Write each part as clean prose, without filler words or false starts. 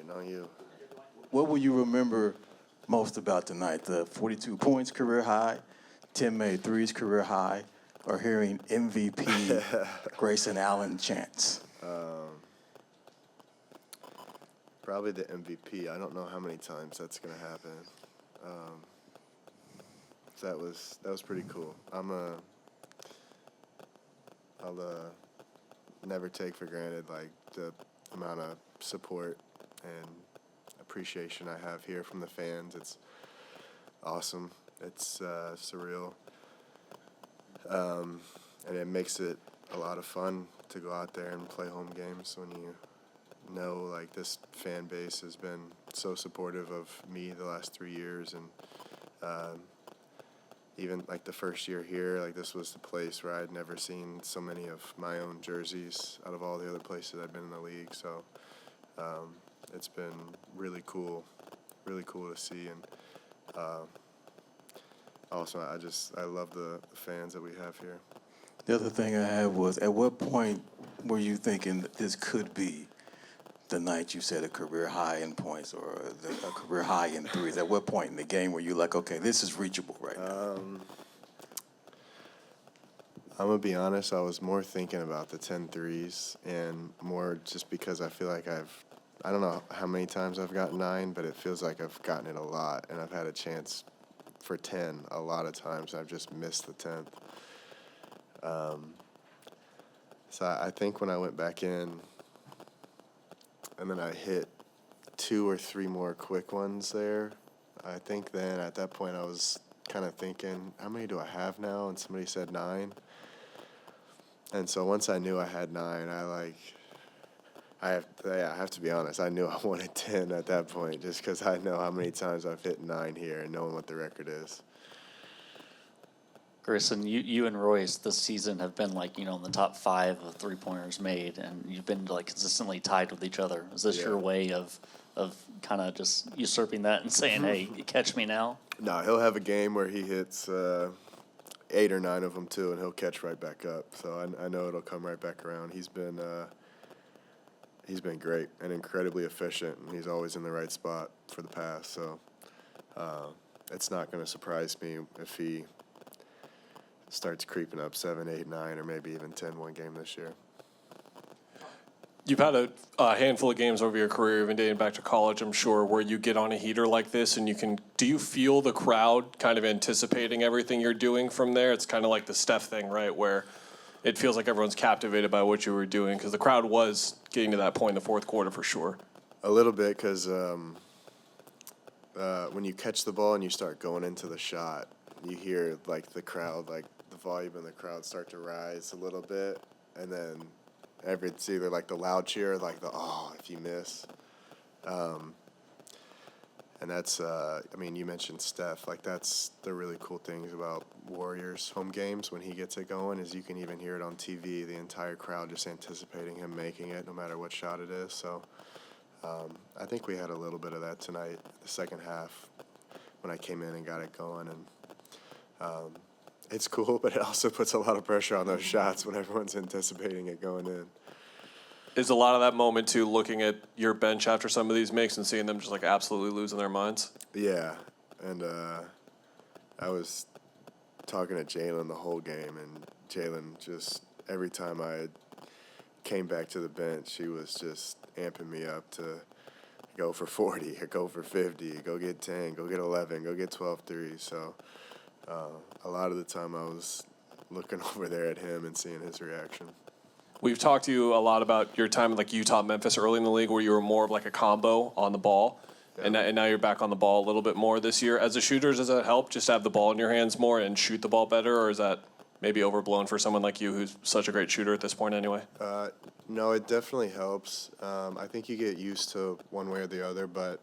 Waiting on you. What will you remember most about tonight? The 42 points career high, 10 made threes career high, or hearing MVP Grayson Allen chants? Probably the MVP. I don't know how many times that's going to happen. That was pretty cool. I'll never take for granted like the amount of support and appreciation I have here from the fans. It's awesome. It's surreal. And it makes it a lot of fun to go out there and play home games when you know like this fan base has been so supportive of me the last 3 years, and even like the first year here, like this was the place where I'd never seen so many of my own jerseys out of all the other places I've been in the league. So it's been really cool to see. And also I love the fans that we have here. The other thing I had was, at what point were you thinking that this could be the night you set a career high in points or a career high in threes? At what point in the game were you like, okay, this is reachable right now? I'm going to be honest, I was more thinking about the 10 threes and more just because I feel like I don't know how many times I've gotten 9, but it feels like I've gotten it a lot, and I've had a chance for 10 a lot of times. I've just missed the 10th. So I think when I went back in and then I hit 2 or 3 more quick ones there, I think then at that point I was kind of thinking, how many do I have now? And somebody said 9. And so once I knew I had 9, I have to be honest, I knew I wanted 10 at that point just because I know how many times I've hit 9 here and knowing what the record is. Grayson, you and Royce this season have been in the top 5 of three-pointers made, and you've been consistently tied with each other. Is this your way of kind of just usurping that and saying, hey, catch me now? No, he'll have a game where he hits 8 or 9 of them too, and he'll catch right back up. So I know it'll come right back around. He's been great and incredibly efficient, and he's always in the right spot for the pass. So it's not going to surprise me if he starts creeping up 7, 8, 9, or maybe even 10 one game this year. You've had a handful of games over your career, even dating back to college, I'm sure, where you get on a heater like this and do you feel the crowd kind of anticipating everything you're doing from there? It's kind of like the Steph thing, right, where it feels like everyone's captivated by what you were doing, because the crowd was getting to that point in the fourth quarter for sure. A little bit, because when you catch the ball and you start going into the shot, you hear the crowd, the volume in the crowd start to rise a little bit, and then it's either the loud cheer or the if you miss. And that's you mentioned Steph, that's the really cool things about Warriors home games when he gets it going, is you can even hear it on TV, the entire crowd just anticipating him making it no matter what shot it is. So I think we had a little bit of that tonight, the second half, when I came in and got it going. And it's cool, but it also puts a lot of pressure on those shots when everyone's anticipating it going in. Is a lot of that moment, too, looking at your bench after some of these makes and seeing them just absolutely losing their minds? Yeah, and I was talking to Jalen the whole game, and Jalen just, every time I came back to the bench, he was just amping me up to go for 40, or go for 50, go get 10, go get 11, go get 12 threes. So a lot of the time I was looking over there at him and seeing his reaction. We've talked to you a lot about your time in Utah, Memphis, early in the league, where you were more of a combo on the ball, and now you're back on the ball a little bit more this year. As a shooter, does that help just to have the ball in your hands more and shoot the ball better, or is that maybe overblown for someone like you who's such a great shooter at this point anyway? No, it definitely helps. I think you get used to one way or the other, but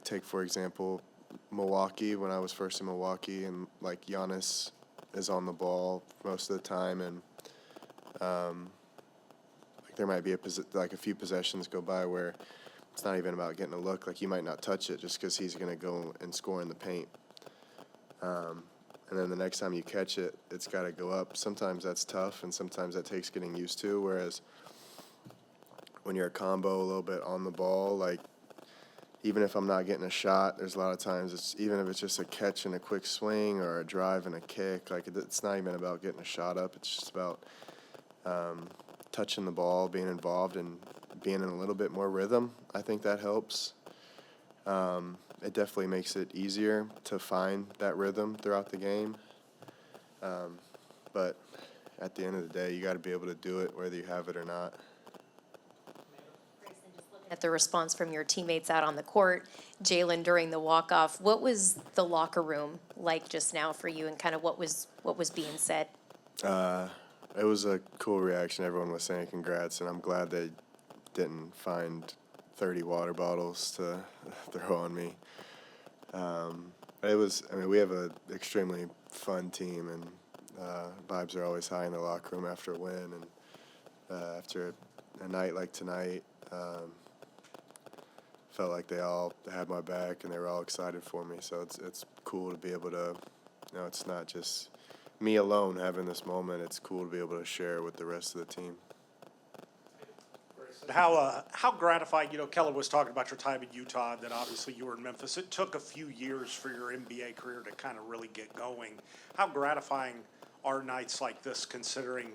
take, for example, Milwaukee, when I was first in Milwaukee, and Giannis is on the ball most of the time, and there might be a few possessions go by where it's not even about getting a look. You might not touch it just because he's going to go and score in the paint. And then the next time you catch it, it's got to go up. Sometimes that's tough, and sometimes that takes getting used to, whereas when you're a combo a little bit on the ball, like even if I'm not getting a shot, there's a lot of times even if it's just a catch and a quick swing or a drive and a kick, like it's not even about getting a shot up. It's just about touching the ball, being involved, and being in a little bit more rhythm. I think that helps. It definitely makes it easier to find that rhythm throughout the game. But at the end of the day, you got to be able to do it whether you have it or not. Grayson, just looking at the response from your teammates out on the court, Jalen during the walk-off, what was the locker room like just now for you, and kind of what was being said? It was a cool reaction. Everyone was saying congrats, and I'm glad they didn't find 30 water bottles to throw on me. We have an extremely fun team, and vibes are always high in the locker room after a win, and after a night like tonight, felt like they all had my back and they were all excited for me. So it's cool to be able to, it's not just me alone having this moment. It's cool to be able to share with the rest of the team. How gratifying, Keller was talking about your time in Utah, then obviously you were in Memphis. It took a few years for your NBA career to kind of really get going. How gratifying are nights like this, considering,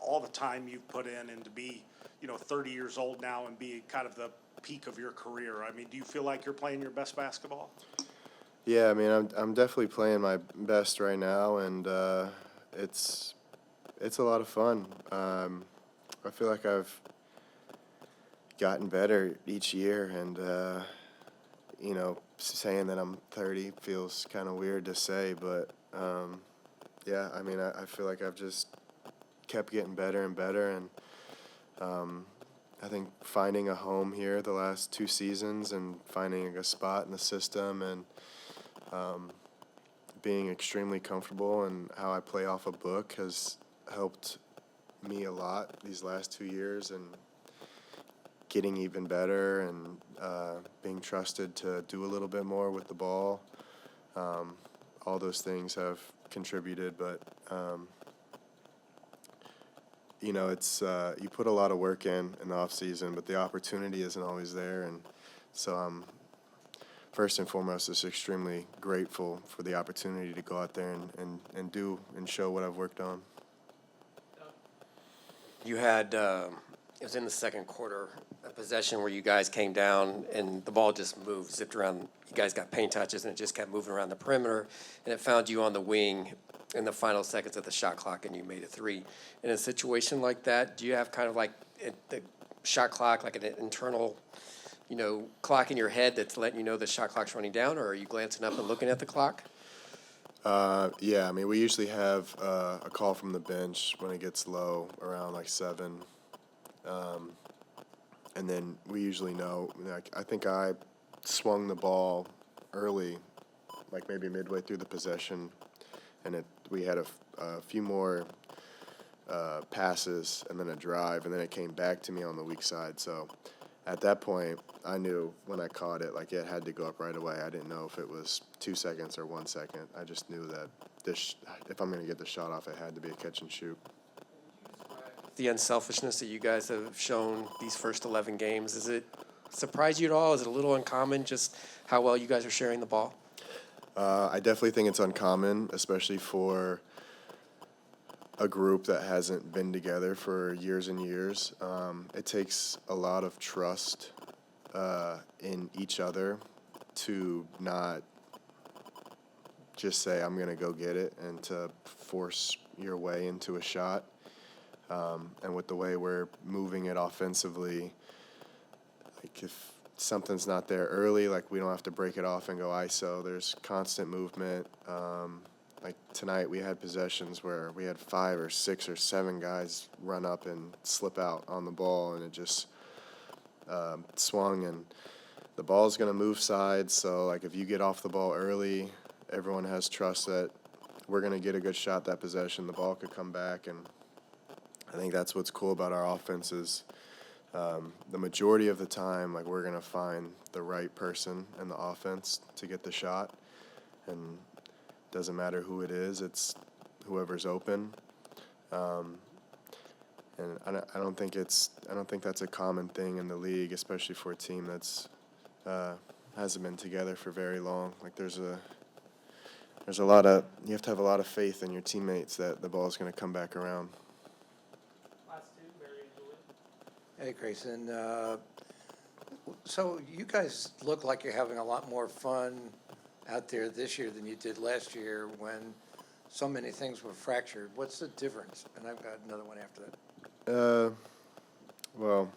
all the time you've put in, and to be, 30 years old now and be kind of the peak of your career? I mean, do you feel like you're playing your best basketball? Yeah, I mean, I'm definitely playing my best right now, and it's a lot of fun. I feel like I've gotten better each year, and saying that I'm 30 feels kind of weird to say, but yeah, I mean, I feel like I've just kept getting better and better, and I think finding a home here the last 2 seasons and finding a spot in the system, and being extremely comfortable and how I play off a book has helped me a lot these last 2 years, and getting even better, and being trusted to do a little bit more with the ball. All those things have contributed, but it's you put a lot of work in the off season, but the opportunity isn't always there, and so I'm first and foremost just extremely grateful for the opportunity to go out there and do and show what I've worked on. You had, it was in the second quarter, a possession where you guys came down and the ball just moved, zipped around. You guys got paint touches and it just kept moving around the perimeter, and it found you on the wing in the final seconds of the shot clock, and you made a three. In a situation like that, do you have kind of like the shot clock, like an internal, clock in your head that's letting you know the shot clock's running down, or are you glancing up and looking at the clock? Yeah, I mean, we usually have a call from the bench when it gets low, around like 7. And then we usually know, I think I swung the ball early, like maybe midway through the possession, and we had a few more passes and then a drive, and then it came back to me on the weak side. So at that point, I knew when I caught it, like it had to go up right away. I didn't know if it was 2 seconds or 1 second. I just knew that if I'm going to get the shot off, it had to be a catch and shoot. The unselfishness that you guys have shown these first 11 games, does it surprise you at all? Is it a little uncommon just how well you guys are sharing the ball? I definitely think it's uncommon, especially for a group that hasn't been together for years and years. It takes a lot of trust in each other to not just say, I'm going to go get it, and to force your way into a shot. And with the way we're moving it offensively, like if something's not there early, like we don't have to break it off and go ISO. There's constant movement. Like tonight we had possessions where we had 5 or 6 or 7 guys run up and slip out on the ball, and it just swung, and the ball's going to move sides. So like if you get off the ball early, everyone has trust that we're going to get a good shot that possession. The ball could come back, and I think that's what's cool about our offense is the majority of the time, like we're going to find the right person in the offense to get the shot, and doesn't matter who it is, it's whoever's open. And I don't think that's a common thing in the league, especially for a team that's hasn't been together for very long. Like you have to have a lot of faith in your teammates that the ball's going to come back around. Hey, Grayson. So you guys look like you're having a lot more fun out there this year than you did last year when so many things were fractured. What's the difference? And I've got another one after that. Well,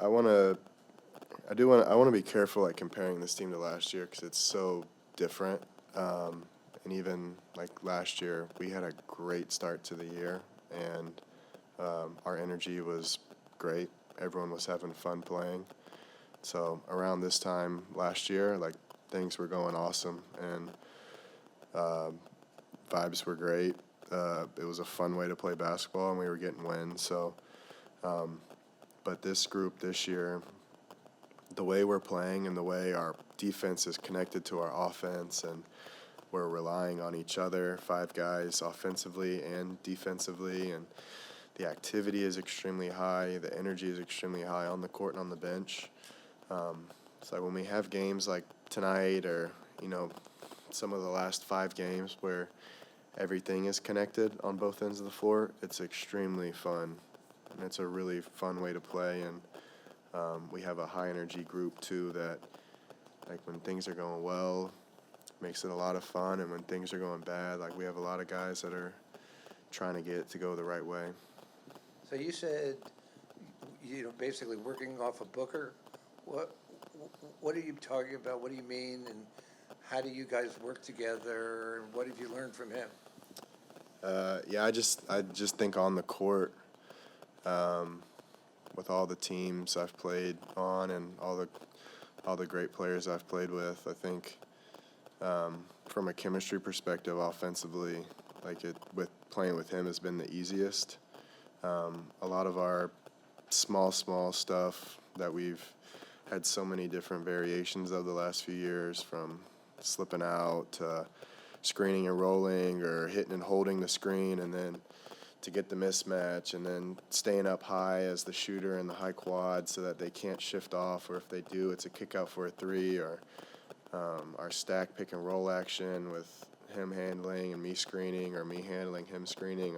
I want to be careful like comparing this team to last year because it's so different. And even like last year, we had a great start to the year, and our energy was great. Everyone was having fun playing. So around this time last year, like things were going awesome, and vibes were great. It was a fun way to play basketball, and we were getting wins. So, but this group this year, the way we're playing and the way our defense is connected to our offense, and we're relying on each other, 5 guys offensively and defensively, and the activity is extremely high. The energy is extremely high on the court and on the bench. So when we have games like tonight or, some of the last 5 games where everything is connected on both ends of the floor, it's extremely fun. And it's a really fun way to play. And we have a high-energy group, too, that, like, when things are going well, makes it a lot of fun. And when things are going bad, like, we have a lot of guys that are trying to get it to go the right way. So you said, basically working off of Booker. What are you talking about? What do you mean? And how do you guys work together? And what have you learned from him? I just think on the court, with all the teams I've played on and all the great players I've played with, I think from a chemistry perspective, offensively, with playing with him has been the easiest. A lot of our small stuff that we've had so many different variations of the last few years, from slipping out to screening and rolling, or hitting and holding the screen, and then to get the mismatch, and then staying up high as the shooter in the high quad so that they can't shift off, or if they do, it's a kick out for a 3, or our stack pick and roll action with him handling and me screening, or me handling him screening.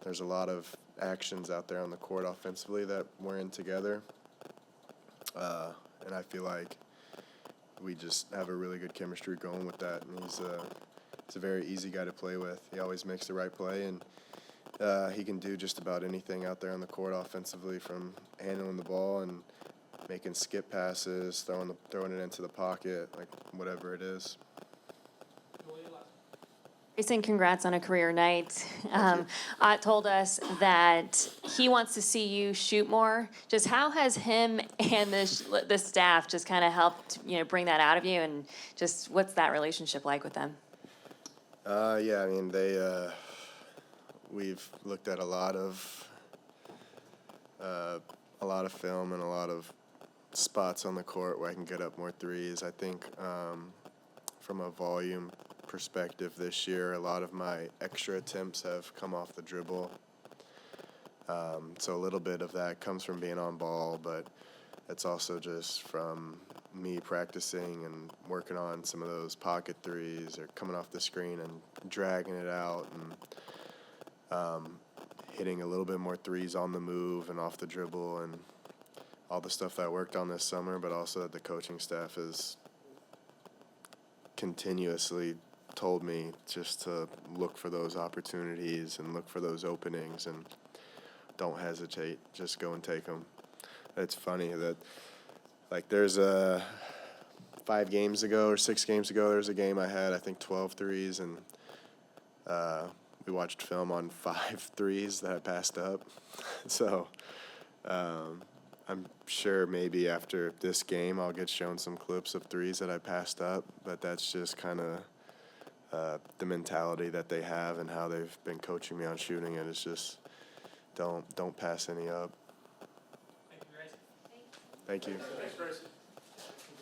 There's a lot of actions out there on the court offensively that we're in together. And I feel like we just have a really good chemistry going with that. And he's a very easy guy to play with. He always makes the right play, and he can do just about anything out there on the court offensively, from handling the ball and making skip passes, throwing it into the pocket, like whatever it is. Grayson, congrats on a career night. Ott told us that he wants to see you shoot more. Just how has him and the staff just kind of helped, bring that out of you, and just what's that relationship like with them? We've looked at a lot of film and a lot of spots on the court where I can get up more threes. I think from a volume perspective this year, a lot of my extra attempts have come off the dribble. So a little bit of that comes from being on ball, but it's also just from me practicing and working on some of those pocket threes, or coming off the screen and dragging it out, and hitting a little bit more threes on the move and off the dribble, and all the stuff that I worked on this summer, but also that the coaching staff has continuously told me just to look for those opportunities and look for those openings, and don't hesitate, just go and take them. It's funny that, like, there's 5 games ago or 6 games ago, there was a game I had, I think, 12 threes, and we watched film on 5 threes that I passed up. So I'm sure maybe after this game I'll get shown some clips of threes that I passed up, but that's just kind of the mentality that they have and how they've been coaching me on shooting it. It's just don't pass any up. Thank you. Thanks, Grayson.